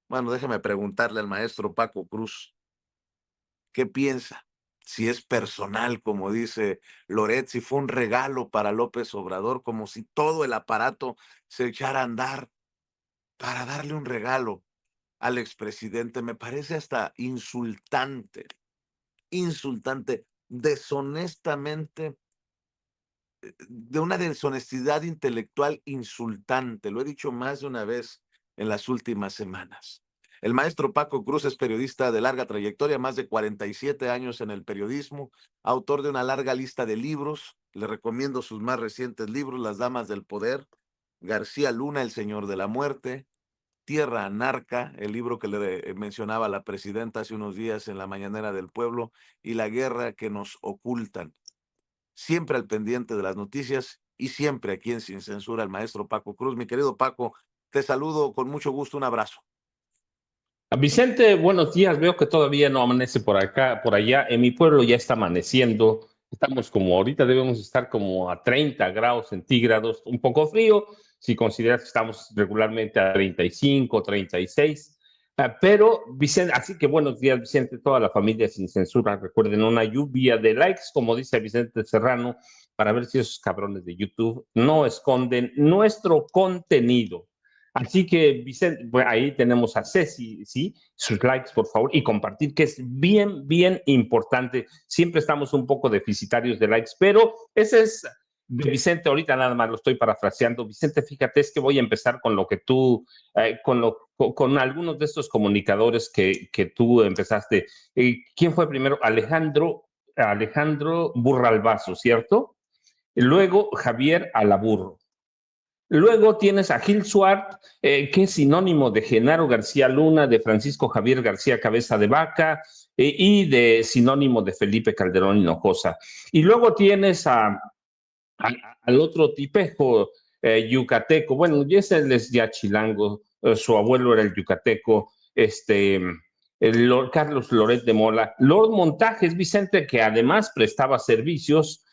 Bueno, déjeme preguntarle al maestro Paco Cruz, ¿qué piensa? Si es personal, como dice Loret, si fue un regalo para López Obrador, como si todo el aparato se echara a andar para darle un regalo al expresidente. Me parece hasta insultante, insultante, deshonestamente, de una deshonestidad intelectual insultante. Lo he dicho más de una vez en las últimas semanas. El maestro Paco Cruz es periodista de larga trayectoria, más de 47 años en el periodismo, autor de una larga lista de libros. Le recomiendo sus más recientes libros: Las Damas del Poder, García Luna, El Señor de la Muerte, Tierra Anarca, el libro que le mencionaba la presidenta hace unos días en la Mañanera del Pueblo, y La Guerra que nos ocultan. Siempre al pendiente de las noticias y siempre aquí en Sin Censura, el maestro Paco Cruz. Mi querido Paco, te saludo con mucho gusto, un abrazo. Vicente, buenos días. Veo que todavía no amanece por acá, por allá. En mi pueblo ya está amaneciendo. Estamos como ahorita debemos estar como a 30 grados centígrados, un poco frío, si consideras que estamos regularmente a 35, 36. Pero, Vicente, así que buenos días, Vicente, toda la familia Sin Censura. Recuerden, una lluvia de likes, como dice Vicente Serrano, para ver si esos cabrones de YouTube no esconden nuestro contenido. Así que, Vicente, pues ahí tenemos a Ceci, ¿sí? Sus likes, por favor, y compartir, que es bien, bien importante. Siempre estamos un poco deficitarios de likes, pero ese es de Vicente. Ahorita nada más lo estoy parafraseando. Vicente, fíjate, es que voy a empezar con lo que tú, con algunos de estos comunicadores que tú empezaste. ¿Quién fue primero? Alejandro Burralbazo, ¿cierto? Y luego Javier Alaburro. Luego tienes a Gil Suart, que es sinónimo de Genaro García Luna, de Francisco Javier García Cabeza de Vaca, y de sinónimo de Felipe Calderón Hinojosa. Y luego tienes al otro tipejo yucateco. Bueno, ya ese es ya chilango, su abuelo era el yucateco, el Lord Carlos Loret de Mola. Lord Montajes, Vicente, que además prestaba servicios.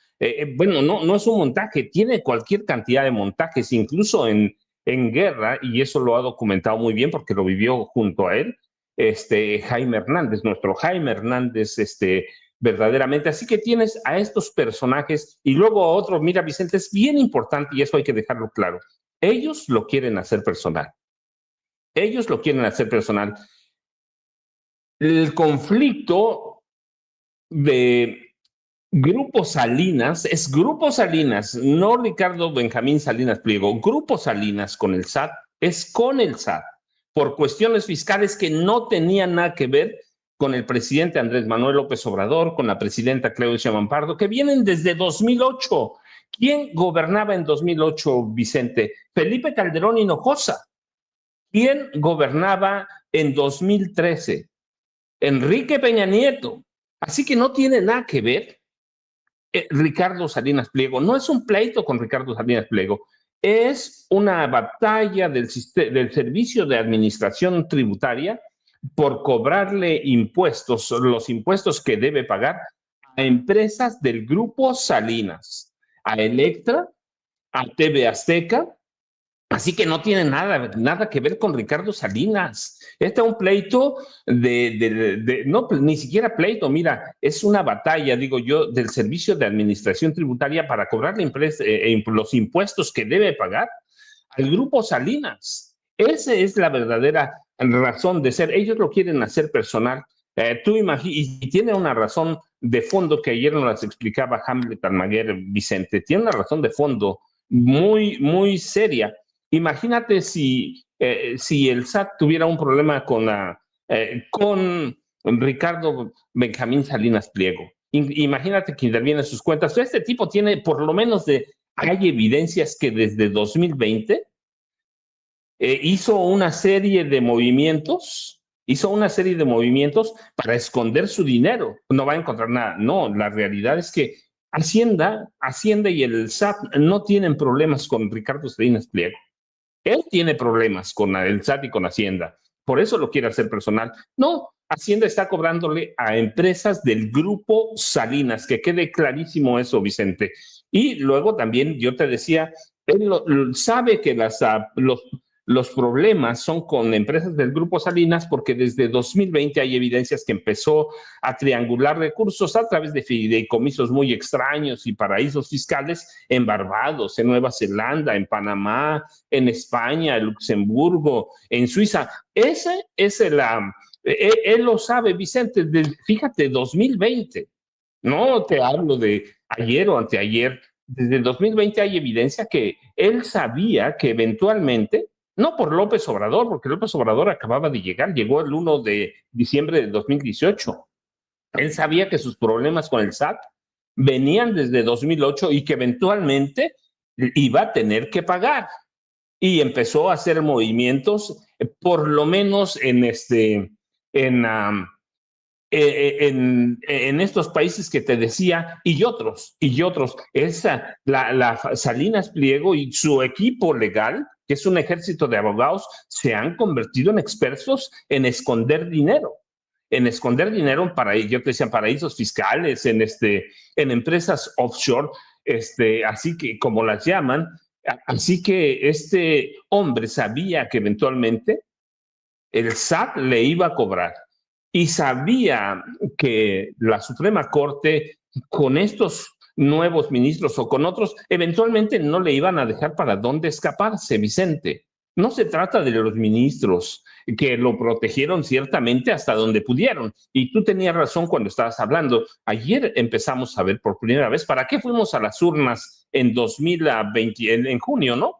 Bueno, no es un montaje, tiene cualquier cantidad de montajes, incluso en guerra, y eso lo ha documentado muy bien porque lo vivió junto a él, Jaime Hernández, nuestro Jaime Hernández, verdaderamente. Así que tienes a estos personajes y luego a otros. Mira, Vicente, es bien importante y eso hay que dejarlo claro. Ellos lo quieren hacer personal. Ellos lo quieren hacer personal. El conflicto de Grupo Salinas es Grupo Salinas, no Ricardo Benjamín Salinas Pliego. Grupo Salinas con el SAT es con el SAT por cuestiones fiscales que no tenían nada que ver con el presidente Andrés Manuel López Obrador, con la presidenta Claudia Sheinbaum Pardo, que vienen desde 2008. ¿Quién gobernaba en 2008, Vicente? Felipe Calderón Hinojosa. ¿Quién gobernaba en 2013? Enrique Peña Nieto. Así que no tiene nada que ver Ricardo Salinas Pliego. No es un pleito con Ricardo Salinas Pliego, es una batalla del Servicio de Administración Tributaria por cobrarle impuestos, los impuestos que debe pagar a empresas del Grupo Salinas, a Electra, a TV Azteca. Así que no tiene nada que ver con Ricardo Salinas. Este es un pleito no, ni siquiera pleito, mira, es una batalla, digo yo, del Servicio de Administración Tributaria para cobrar los impuestos que debe pagar al Grupo Salinas. Esa es la verdadera razón de ser. Ellos lo quieren hacer personal. Y tiene una razón de fondo que ayer nos las explicaba Hamlet Almaguer, Vicente. Tiene una razón de fondo muy, muy seria. Imagínate si el SAT tuviera un problema con Ricardo Benjamín Salinas Pliego. Imagínate que interviene en sus cuentas. Este tipo tiene, por lo menos hay evidencias que desde 2020 hizo una serie de movimientos para esconder su dinero. No va a encontrar nada. No, la realidad es que Hacienda y el SAT no tienen problemas con Ricardo Salinas Pliego. Él tiene problemas con el SAT y con Hacienda. Por eso lo quiere hacer personal. No, Hacienda está cobrándole a empresas del Grupo Salinas, que quede clarísimo eso, Vicente. Y luego también yo te decía, él sabe que Los problemas son con empresas del Grupo Salinas porque desde 2020 hay evidencias que empezó a triangular recursos a través de fideicomisos muy extraños y paraísos fiscales en Barbados, en Nueva Zelanda, en Panamá, en España, en Luxemburgo, en Suiza. Ese es él lo sabe, Vicente, fíjate, 2020. No te hablo de ayer o anteayer. Desde el 2020 hay evidencia que él sabía que eventualmente, no por López Obrador, porque López Obrador acababa de llegar, llegó el 1 de diciembre de 2018. Él sabía que sus problemas con el SAT venían desde 2008 y que eventualmente iba a tener que pagar. Y empezó a hacer movimientos, por lo menos en, um, en estos países que te decía y otros. Salinas Pliego y su equipo legal, que es un ejército de abogados, se han convertido en expertos en esconder dinero para, yo te decía, paraísos fiscales, en empresas offshore, así que como las llaman. Así que este hombre sabía que eventualmente el SAT le iba a cobrar y sabía que la Suprema Corte con estos nuevos ministros o con otros, eventualmente no le iban a dejar para dónde escaparse, Vicente. No se trata de los ministros que lo protegieron ciertamente hasta donde pudieron. Y tú tenías razón cuando estabas hablando. Ayer empezamos a ver por primera vez para qué fuimos a las urnas en 2020, en junio, ¿no?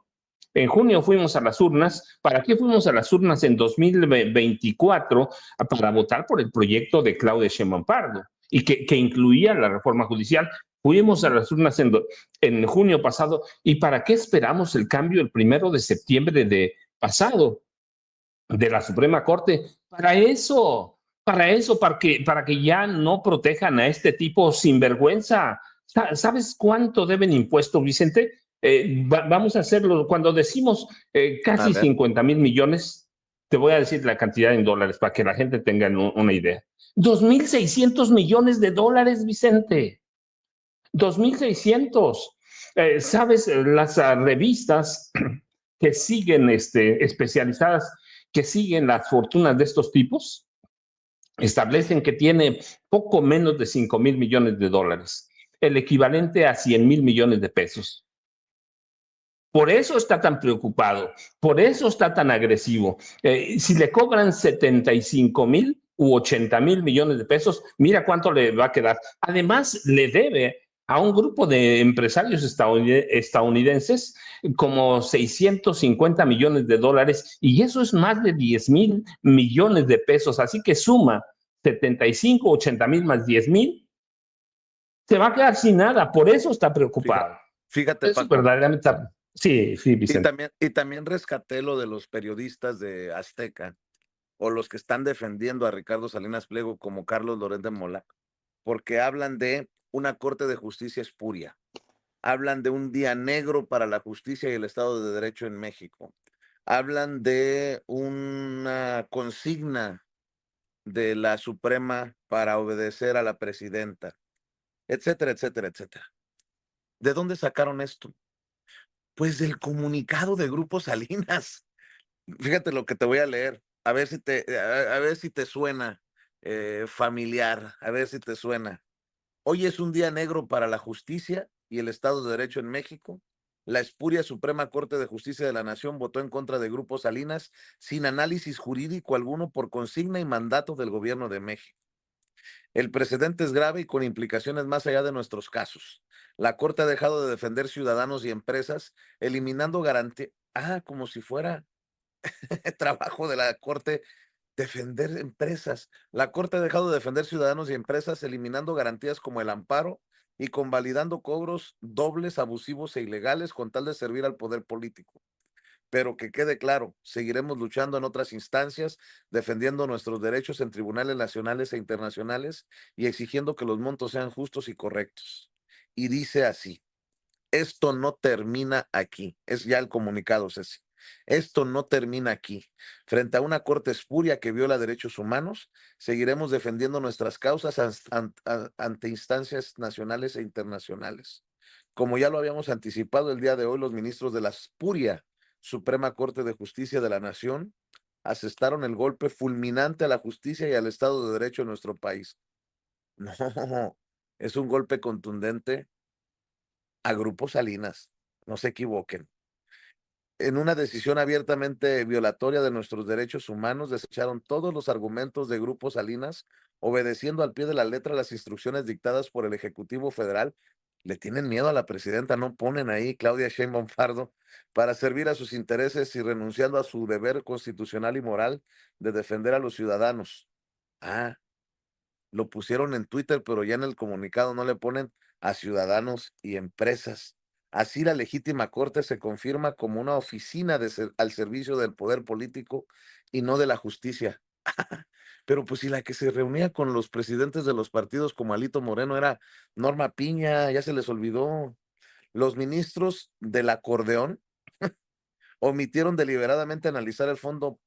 En junio fuimos a las urnas. ¿Para qué fuimos a las urnas en 2024? Para votar por el proyecto de Claudia Sheinbaum Pardo y que incluía la reforma judicial. Fuimos a las urnas en junio pasado. ¿Y para qué esperamos el cambio el 1 de septiembre de pasado de la Suprema Corte? Para que ya no protejan a este tipo sinvergüenza. ¿Sabes cuánto deben impuestos, Vicente? Vamos a hacerlo. Cuando decimos A casi ver, 50,000 millones, te voy a decir la cantidad en dólares para que la gente tenga una idea. 2,600 millones de dólares, Vicente. 2,600. ¿Sabes? Las revistas que siguen especializadas, que siguen las fortunas de estos tipos, establecen que tiene poco menos de 5,000 millones de dólares, el equivalente a 100,000 millones de pesos. Por eso está tan preocupado, por eso está tan agresivo. Si le cobran 75,000 u 80,000 millones de pesos, mira cuánto le va a quedar. Además, le debe a un grupo de empresarios estadounidenses como 650 millones de dólares y eso es más de 10,000 millones de pesos. Así que suma 75, 80,000 más 10,000, se va a quedar sin nada. Por eso está fíjate, preocupado. fíjate, Eso Paco. verdaderamente. Sí, sí, Vicente. Y también rescaté lo de los periodistas de Azteca o los que están defendiendo a Ricardo Salinas Pliego como Carlos Loret de Mola, porque hablan de una corte de justicia espuria, hablan de un día negro para la justicia y el Estado de Derecho en México, hablan de una consigna de la Suprema para obedecer a la presidenta, etcétera, etcétera, etcétera. ¿De dónde sacaron esto? Pues del comunicado de Grupo Salinas. Fíjate lo que te voy a leer, a ver si te suena familiar, a ver si te suena. Hoy es un día negro para la justicia y el Estado de Derecho en México. La espuria Suprema Corte de Justicia de la Nación votó en contra de Grupo Salinas sin análisis jurídico alguno por consigna y mandato del Gobierno de México. El precedente es grave y con implicaciones más allá de nuestros casos. La Corte ha dejado de defender ciudadanos y empresas, eliminando garantía. Ah, como si fuera trabajo de la Corte defender empresas. La Corte ha dejado de defender ciudadanos y empresas, eliminando garantías como el amparo y convalidando cobros dobles, abusivos e ilegales con tal de servir al poder político. Pero que quede claro, seguiremos luchando en otras instancias, defendiendo nuestros derechos en tribunales nacionales e internacionales y exigiendo que los montos sean justos y correctos. Y dice así, esto no termina aquí, es ya el comunicado, Ceci. Esto no termina aquí. Frente a una corte espuria que viola derechos humanos, seguiremos defendiendo nuestras causas ante instancias nacionales e internacionales. Como ya lo habíamos anticipado el día de hoy, los ministros de la espuria Suprema Corte de Justicia de la Nación, asestaron el golpe fulminante a la justicia y al Estado de Derecho en nuestro país. No, es un golpe contundente a Grupo Salinas, no se equivoquen. En una decisión abiertamente violatoria de nuestros derechos humanos, desecharon todos los argumentos de Grupo Salinas, obedeciendo al pie de la letra las instrucciones dictadas por el Ejecutivo Federal. Le tienen miedo a la presidenta, no ponen ahí Claudia Sheinbaum Pardo para servir a sus intereses y renunciando a su deber constitucional y moral de defender a los ciudadanos. Ah, lo pusieron en Twitter, pero ya en el comunicado no le ponen a ciudadanos y empresas. Así la legítima corte se confirma como una oficina al servicio del poder político y no de la justicia. Pero pues si la que se reunía con los presidentes de los partidos como Alito Moreno era Norma Piña, ya se les olvidó. Los ministros del acordeón omitieron deliberadamente analizar el fondo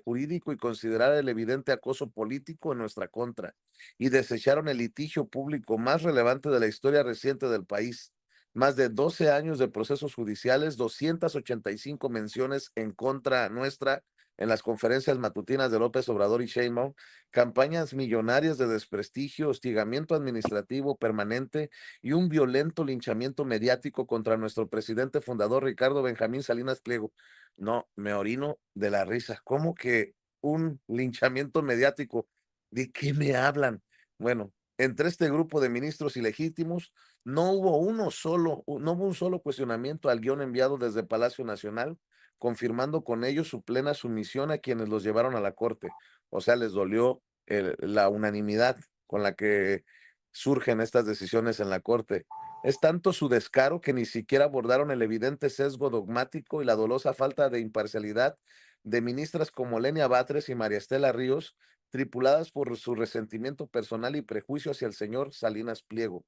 jurídico y considerar el evidente acoso político en nuestra contra, y desecharon el litigio público más relevante de la historia reciente del país. Más de 12 años de procesos judiciales, 285 menciones en contra nuestra en las conferencias matutinas de López Obrador y Sheinbaum, campañas millonarias de desprestigio, hostigamiento administrativo permanente y un violento linchamiento mediático contra nuestro presidente fundador Ricardo Benjamín Salinas Pliego. No, me orino de la risa. ¿Cómo que un linchamiento mediático? ¿De qué me hablan? Bueno, entre este grupo de ministros ilegítimos no hubo no hubo un solo cuestionamiento al guión enviado desde Palacio Nacional, confirmando con ello su plena sumisión a quienes los llevaron a la corte. O sea, les dolió la unanimidad con la que surgen estas decisiones en la corte. Es tanto su descaro que ni siquiera abordaron el evidente sesgo dogmático y la dolosa falta de imparcialidad de ministras como Lenia Batres y María Estela Ríos, tripuladas por su resentimiento personal y prejuicio hacia el señor Salinas Pliego.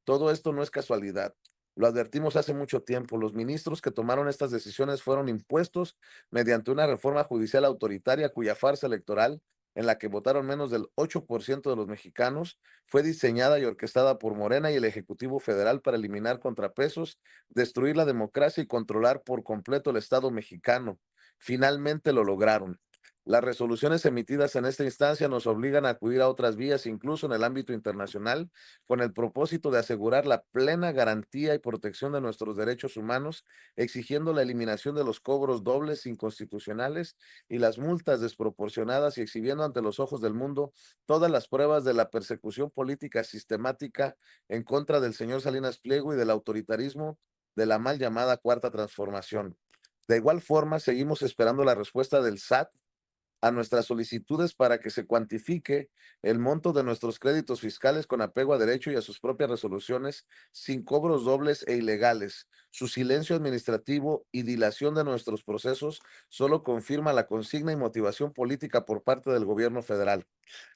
Todo esto no es casualidad. Lo advertimos hace mucho tiempo. Los ministros que tomaron estas decisiones fueron impuestos mediante una reforma judicial autoritaria cuya farsa electoral, en la que votaron menos del 8% de los mexicanos, fue diseñada y orquestada por Morena y el Ejecutivo Federal para eliminar contrapesos, destruir la democracia y controlar por completo el Estado mexicano. Finalmente lo lograron. Las resoluciones emitidas en esta instancia nos obligan a acudir a otras vías, incluso en el ámbito internacional, con el propósito de asegurar la plena garantía y protección de nuestros derechos humanos, exigiendo la eliminación de los cobros dobles inconstitucionales y las multas desproporcionadas y exhibiendo ante los ojos del mundo todas las pruebas de la persecución política sistemática en contra del señor Salinas Pliego y del autoritarismo de la mal llamada Cuarta Transformación. De igual forma, seguimos esperando la respuesta del SAT a nuestras solicitudes para que se cuantifique el monto de nuestros créditos fiscales con apego a derecho y a sus propias resoluciones sin cobros dobles e ilegales. Su silencio administrativo y dilación de nuestros procesos solo confirma la consigna y motivación política por parte del gobierno federal.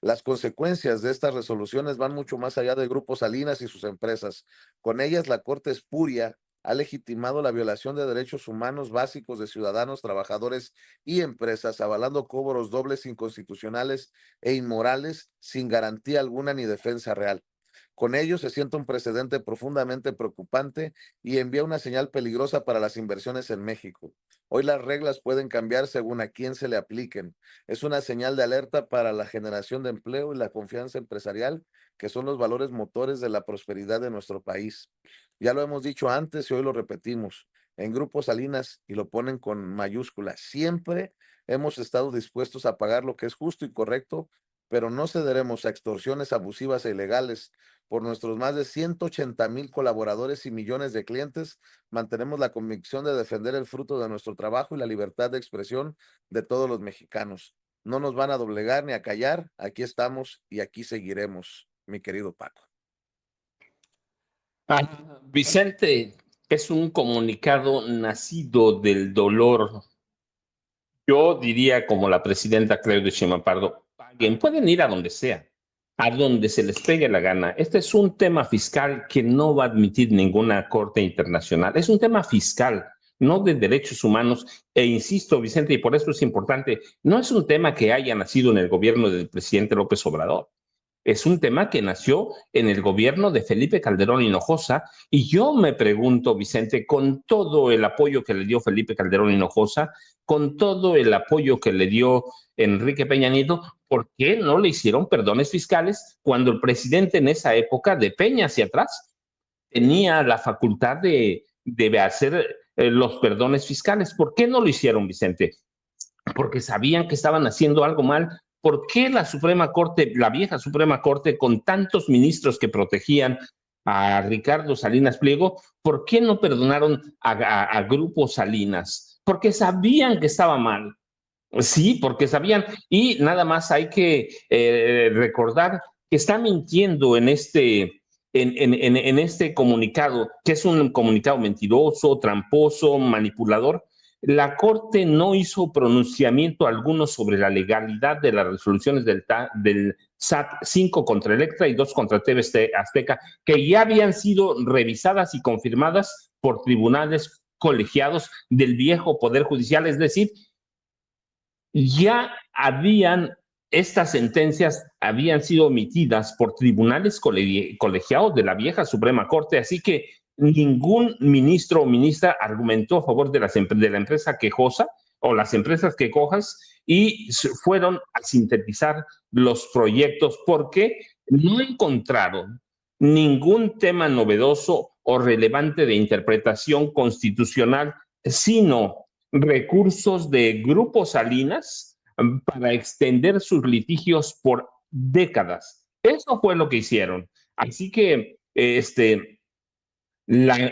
Las consecuencias de estas resoluciones van mucho más allá de Grupo Salinas y sus empresas. Con ellas, la Corte Espuria ha legitimado la violación de derechos humanos básicos de ciudadanos, trabajadores y empresas, avalando cobros dobles inconstitucionales e inmorales sin garantía alguna ni defensa real. Con ello se siente un precedente profundamente preocupante y envía una señal peligrosa para las inversiones en México. Hoy las reglas pueden cambiar según a quién se le apliquen. Es una señal de alerta para la generación de empleo y la confianza empresarial, que son los valores motores de la prosperidad de nuestro país. Ya lo hemos dicho antes y hoy lo repetimos. En Grupo Salinas, y lo ponen con mayúsculas, siempre hemos estado dispuestos a pagar lo que es justo y correcto, pero no cederemos a extorsiones abusivas e ilegales. Por nuestros más de 180,000 colaboradores y millones de clientes, mantenemos la convicción de defender el fruto de nuestro trabajo y la libertad de expresión de todos los mexicanos. No nos van a doblegar ni a callar. Aquí estamos y aquí seguiremos, mi querido Paco. Vicente, es un comunicado nacido del dolor. Yo diría, como la presidenta Claudia Sheinbaum Pardo, paguen, pueden ir a donde sea, a donde se les pegue la gana. Este es un tema fiscal que no va a admitir ninguna corte internacional. Es un tema fiscal, no de derechos humanos. E insisto, Vicente, y por eso es importante, no es un tema que haya nacido en el gobierno del presidente López Obrador. es un tema que nació en el gobierno de Felipe Calderón Hinojosa y yo me pregunto, Vicente, con todo el apoyo que le dio Felipe Calderón Hinojosa, con todo el apoyo que le dio Enrique Peña Nieto, ¿por qué no le hicieron perdones fiscales cuando el presidente en esa época, de Peña hacia atrás, tenía la facultad de hacer los perdones fiscales? ¿Por qué no lo hicieron, Vicente? Porque sabían que estaban haciendo algo mal. ¿Por qué la Suprema Corte, la vieja Suprema Corte, con tantos ministros que protegían a Ricardo Salinas Pliego, por qué no perdonaron a Grupo Salinas? Porque sabían que estaba mal. Sí, porque sabían. Y nada más hay que recordar que está mintiendo en este comunicado, que es un comunicado mentiroso, tramposo, manipulador. La Corte no hizo pronunciamiento alguno sobre la legalidad de las resoluciones del SAT 5 contra Electra y 2 contra TV Azteca, que ya habían sido revisadas y confirmadas por tribunales colegiados del viejo Poder Judicial, es decir, ya habían, estas sentencias habían sido omitidas por tribunales colegiados de la vieja Suprema Corte, así que ningún ministro o ministra argumentó a favor de la empresa quejosa o las empresas quejojas y fueron a sintetizar los proyectos porque no encontraron ningún tema novedoso o relevante de interpretación constitucional, sino recursos de Grupo Salinas para extender sus litigios por décadas. Eso fue lo que hicieron. Así que,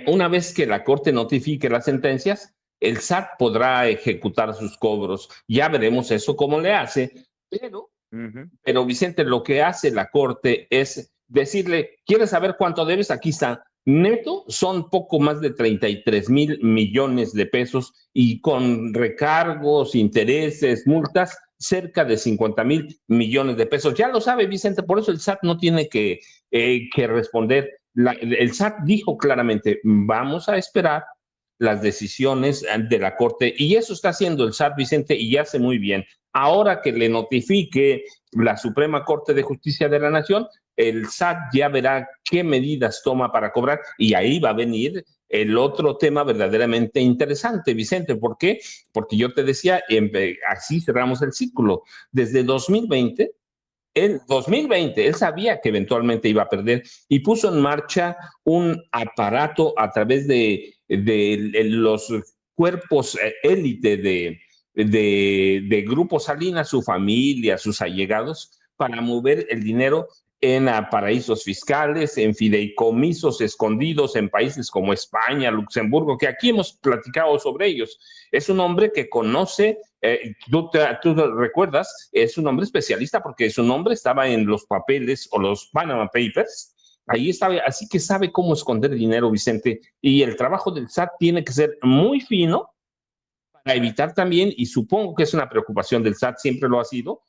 una vez que la Corte notifique las sentencias, el SAT podrá ejecutar sus cobros. Ya veremos eso cómo le hace, pero Vicente, lo que hace la Corte es decirle, ¿quieres saber cuánto debes? Aquí está. Neto son poco más de 33,000 millones de pesos y con recargos, intereses, multas, cerca de 50,000 millones de pesos. Ya lo sabe, Vicente, por eso el SAT no tiene que responder. El SAT dijo claramente, vamos a esperar las decisiones de la Corte y eso está haciendo el SAT, Vicente, y hace muy bien. Ahora que le notifique la Suprema Corte de Justicia de la Nación, el SAT ya verá qué medidas toma para cobrar y ahí va a venir el otro tema verdaderamente interesante, Vicente. ¿Por qué? Porque yo te decía, así cerramos el círculo. Desde 2020, él sabía que eventualmente iba a perder y puso en marcha un aparato a través de los cuerpos élite de Grupo Salinas, su familia, sus allegados, para mover el dinero en paraísos fiscales, en fideicomisos escondidos en países como España, Luxemburgo, que aquí hemos platicado sobre ellos. Es un hombre que conoce, tú recuerdas, es un hombre especialista porque su nombre estaba en los papeles o los Panama Papers. Ahí estaba, así que sabe cómo esconder dinero, Vicente. Y el trabajo del SAT tiene que ser muy fino para evitar también, y supongo que es una preocupación del SAT, siempre lo ha sido,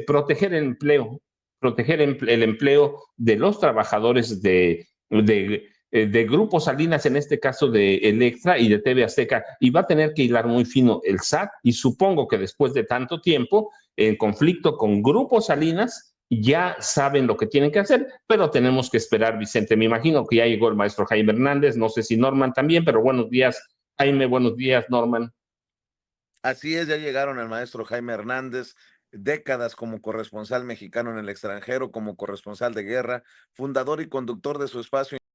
proteger el empleo de los trabajadores de Grupo Salinas, en este caso de Electra y de TV Azteca, y va a tener que hilar muy fino el SAT, y supongo que después de tanto tiempo en conflicto con Grupo Salinas, ya saben lo que tienen que hacer, pero tenemos que esperar, Vicente. Me imagino que ya llegó el maestro Jaime Hernández, no sé si Norman también, pero buenos días, Jaime, buenos días, Norman. Así es, ya llegaron el maestro Jaime Hernández, décadas como corresponsal mexicano en el extranjero, como corresponsal de guerra, fundador y conductor de su espacio